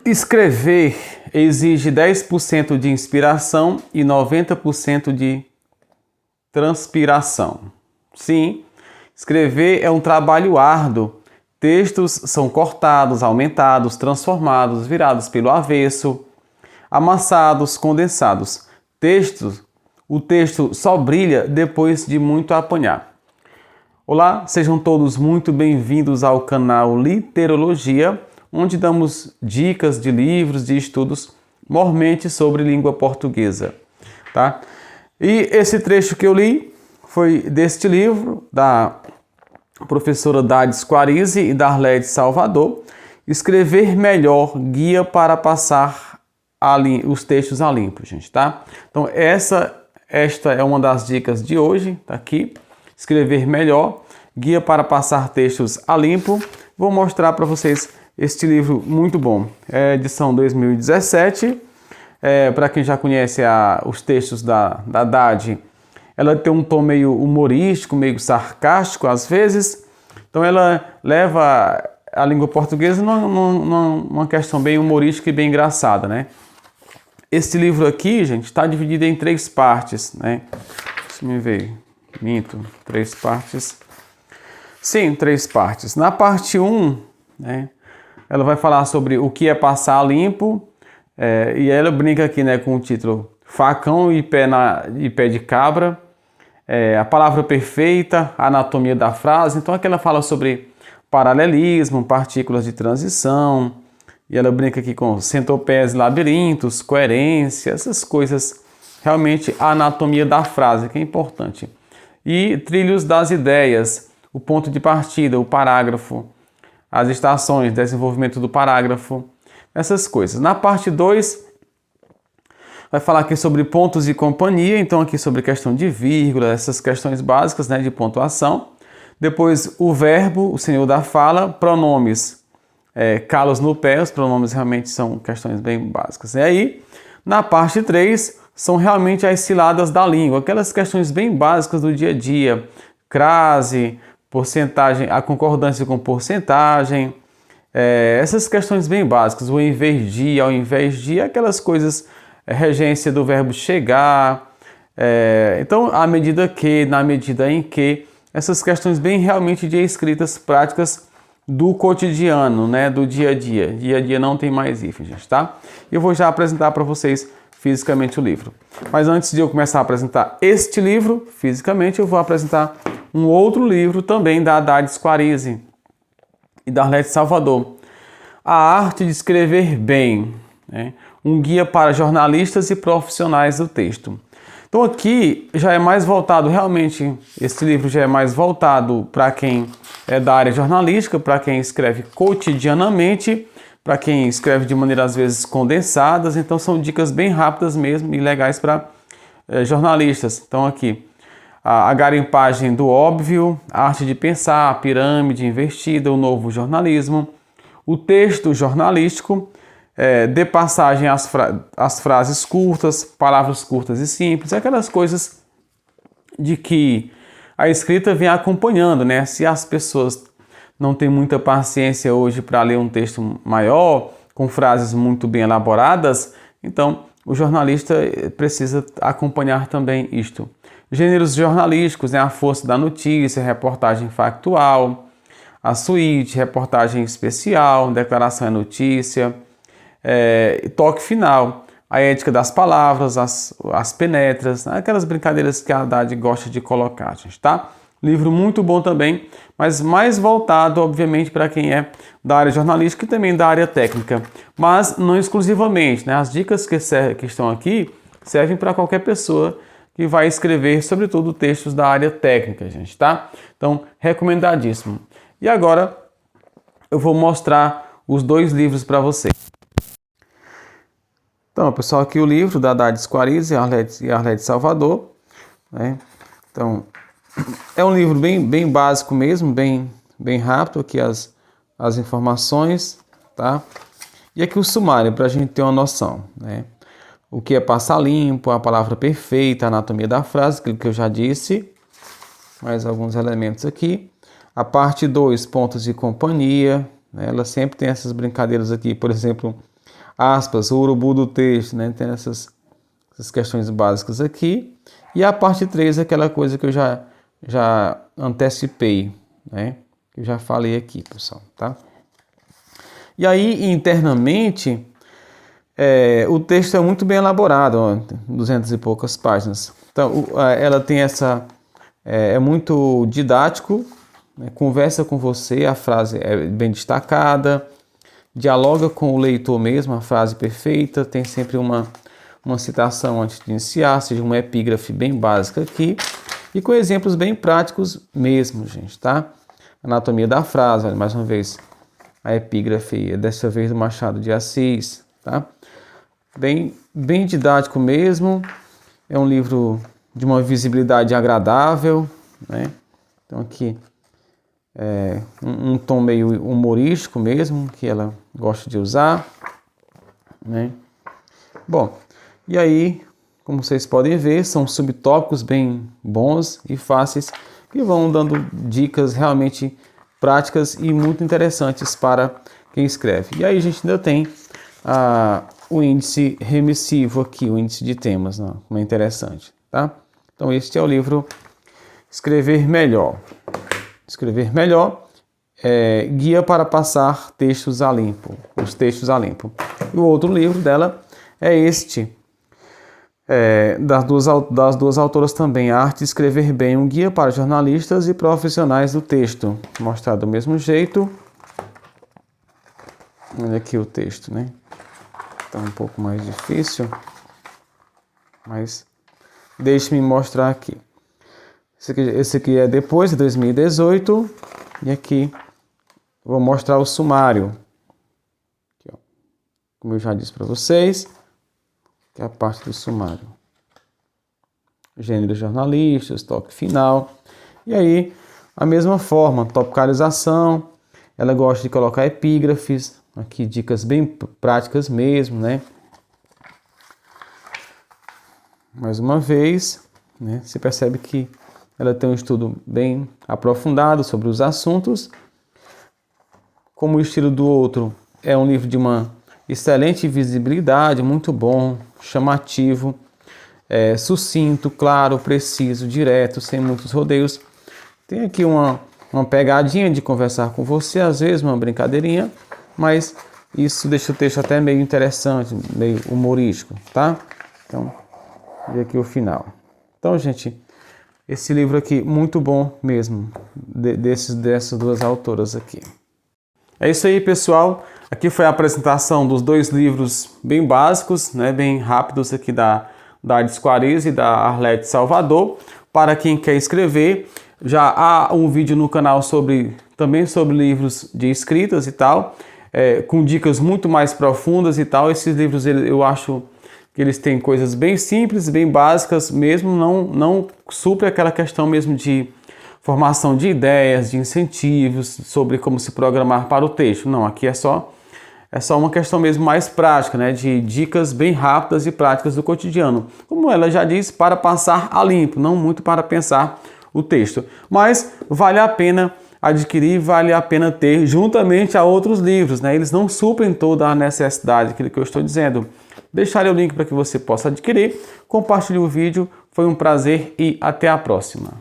Escrever exige 10% de inspiração e 90% de transpiração. Sim, escrever é um trabalho árduo. Textos são cortados, aumentados, transformados, virados pelo avesso, amassados, condensados. O texto só brilha depois de muito apanhar. Olá, sejam todos muito bem-vindos ao canal Literologia, onde damos dicas de livros, de estudos, mormente sobre língua portuguesa, tá? E esse trecho que eu li foi deste livro, da professora Dades Quarizzi e da Arlete Salvador, Escrever Melhor, Guia para Passar os Textos a Limpo, gente, tá? Então, esta é uma das dicas de hoje, tá aqui, Escrever Melhor, Guia para Passar Textos a Limpo. Vou mostrar para vocês este livro muito bom, é edição 2017, para quem já conhece os textos da Dade, ela tem um tom meio humorístico, meio sarcástico às vezes, então ela leva a língua portuguesa numa questão bem humorística e bem engraçada, né? Este livro aqui, gente, está dividido em 3 partes, né? Deixa eu ver, minto, 3 partes. Sim, 3 partes. Na parte 1, né? Ela vai falar sobre o que é passar limpo, e ela brinca aqui, né, com o título Facão e Pé de Cabra, a palavra perfeita, a anatomia da frase. Então aqui ela fala sobre paralelismo, partículas de transição, e ela brinca aqui com centopeias, labirintos, coerência, essas coisas, realmente a anatomia da frase, que é importante. E trilhos das ideias, o ponto de partida, o parágrafo, as estações, desenvolvimento do parágrafo, essas coisas. Na parte 2, vai falar aqui sobre pontos de companhia, então aqui sobre questão de vírgula, essas questões básicas, né, de pontuação. Depois o verbo, o senhor da fala, pronomes, calos no pé, os pronomes realmente são questões bem básicas. E aí, na parte 3, são realmente as ciladas da língua, aquelas questões bem básicas do dia a dia, crase, porcentagem, a concordância com porcentagem, essas questões bem básicas, o em vez de, ao invés de, aquelas coisas, regência do verbo chegar, então, à medida que, na medida em que, essas questões bem realmente de escritas práticas do cotidiano, né, do dia a dia. Dia a dia não tem mais hífen, gente, tá? Eu vou já apresentar para vocês fisicamente o livro. Mas antes de eu começar a apresentar este livro, fisicamente, eu vou apresentar um outro livro também da Dades Quarizzi e da Arlete Salvador, A Arte de Escrever Bem, né? Um guia para jornalistas e profissionais do texto. Então aqui já é mais voltado, realmente, esse livro já é mais voltado para quem é da área jornalística, para quem escreve cotidianamente, para quem escreve de maneira às vezes condensadas, então são dicas bem rápidas mesmo e legais para jornalistas. Então aqui, a garimpagem do óbvio, a arte de pensar, a pirâmide invertida, o novo jornalismo, o texto jornalístico, de passagem às frases curtas, palavras curtas e simples, aquelas coisas de que a escrita vem acompanhando, né? Se as pessoas não têm muita paciência hoje para ler um texto maior, com frases muito bem elaboradas, então o jornalista precisa acompanhar também isto. Gêneros jornalísticos, né? A força da notícia, reportagem factual, a suíte, reportagem especial, declaração é notícia, toque final, a ética das palavras, as penetras, né? Aquelas brincadeiras que a Haddad gosta de colocar, gente, tá? Livro muito bom também, mas mais voltado, obviamente, para quem é da área jornalística e também da área técnica, mas não exclusivamente, né? As dicas que estão aqui servem para qualquer pessoa que vai escrever, sobretudo, textos da área técnica, gente, tá? Então, recomendadíssimo. E agora, eu vou mostrar os 2 livros para vocês. Então, pessoal, aqui o livro da Dades Quarizzi e Arlete Salvador, né? Então, é um livro bem básico mesmo, bem rápido, aqui as informações, tá? E aqui o sumário, para a gente ter uma noção, né? O que é passar limpo, a palavra perfeita, a anatomia da frase, aquilo que eu já disse, mais alguns elementos aqui. A parte 2, pontos de companhia, né? Ela sempre tem essas brincadeiras aqui, por exemplo, aspas, o urubu do texto, né? Tem essas questões básicas aqui. E a parte 3 é aquela coisa que eu já antecipei, né? Que eu já falei aqui, pessoal, tá? E aí, internamente, o texto é muito bem elaborado, ó, 200 e poucas páginas. Então, ela tem é muito didático, né? Conversa com você, a frase é bem destacada, dialoga com o leitor mesmo, a frase perfeita, tem sempre uma citação antes de iniciar, seja uma epígrafe bem básica aqui, e com exemplos bem práticos mesmo, gente, tá? Anatomia da frase, olha, mais uma vez, a epígrafe, dessa vez do Machado de Assis, tá? Bem didático mesmo, é um livro de uma visibilidade agradável, né? Então aqui um tom meio humorístico mesmo, que ela gosta de usar, né? Bom, e aí, como vocês podem ver, são subtópicos bem bons e fáceis, que vão dando dicas realmente práticas e muito interessantes para quem escreve. E aí a gente ainda tem o índice remissivo aqui, o índice de temas, né? Como é interessante, tá? Então este é o livro Escrever Melhor. Escrever Melhor, Guia para Passar Textos a Limpo, os textos a limpo. E o outro livro dela é este, das duas autoras também, A Arte de Escrever Bem, um guia para jornalistas e profissionais do texto. Mostrado do mesmo jeito. Olha aqui o texto, né? Está um pouco mais difícil, mas deixe-me mostrar aqui. Esse aqui é depois de 2018, e aqui vou mostrar o sumário. Aqui, ó. Como eu já disse para vocês, que é a parte do sumário. Gênero jornalista, toque final. E aí, a mesma forma, topicalização. Ela gosta de colocar epígrafes, aqui dicas bem práticas mesmo, né? Mais uma vez, né? Você percebe que ela tem um estudo bem aprofundado sobre os assuntos. Como o estilo do outro, é um livro de uma excelente visibilidade, muito bom, chamativo, sucinto, claro, preciso, direto, sem muitos rodeios. Tem aqui uma pegadinha de conversar com você, às vezes uma brincadeirinha, mas isso deixa o texto até meio interessante, meio humorístico, tá? Então, e aqui o final. Então, gente, esse livro aqui, muito bom mesmo, dessas duas autoras aqui. É isso aí, pessoal. Aqui foi a apresentação dos dois livros bem básicos, né, bem rápidos aqui da Ades Quaresma e da Arlete Salvador. Para quem quer escrever, já há um vídeo no canal também sobre livros de escritas e tal, com dicas muito mais profundas e tal. Esses livros eu acho que eles têm coisas bem simples, bem básicas mesmo, não supre aquela questão mesmo de formação de ideias, de incentivos, sobre como se programar para o texto. Não, aqui é só uma questão mesmo mais prática, né, de dicas bem rápidas e práticas do cotidiano. Como ela já diz, para passar a limpo, não muito para pensar o texto. Mas vale a pena adquirir, vale a pena ter juntamente a outros livros, né? Eles não suprem toda a necessidade, aquilo que eu estou dizendo. Deixarei o link para que você possa adquirir. Compartilhe o vídeo. Foi um prazer e até a próxima.